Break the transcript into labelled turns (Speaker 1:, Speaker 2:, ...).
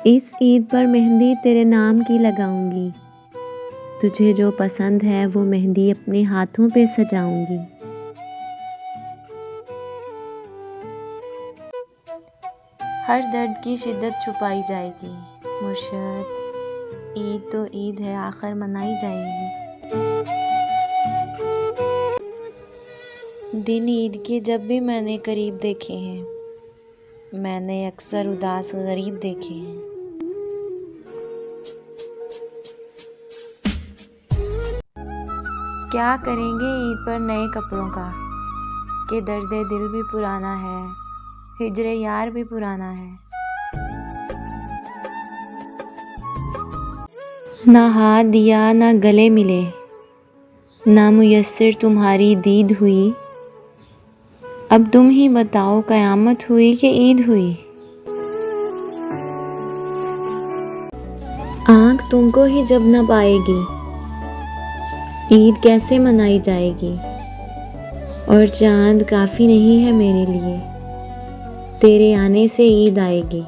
Speaker 1: इस ईद पर मेहंदी तेरे नाम की लगाऊंगी। तुझे जो पसंद है वो मेहंदी अपने हाथों पे सजाऊंगी।
Speaker 2: हर दर्द की शिद्दत छुपाई जाएगी। मुर्शद, ईद तो ईद है, आखिर मनाई जाएगी। दिन ईद के जब भी मैंने करीब देखे हैं, मैंने अक्सर उदास गरीब देखे हैं। क्या करेंगे ईद पर नए कपड़ों का, कि दर्द दिल भी पुराना है, हिजरे यार भी पुराना है।
Speaker 1: ना हाथ दिया ना गले मिले, ना मुयस्सर तुम्हारी दीद हुई। अब तुम ही बताओ, क़यामत हुई कि ईद हुई। आँख तुमको ही जब न पाएगी, ईद कैसे मनाई जाएगी। और चाँद काफ़ी नहीं है मेरे लिए, तेरे आने से ईद आएगी।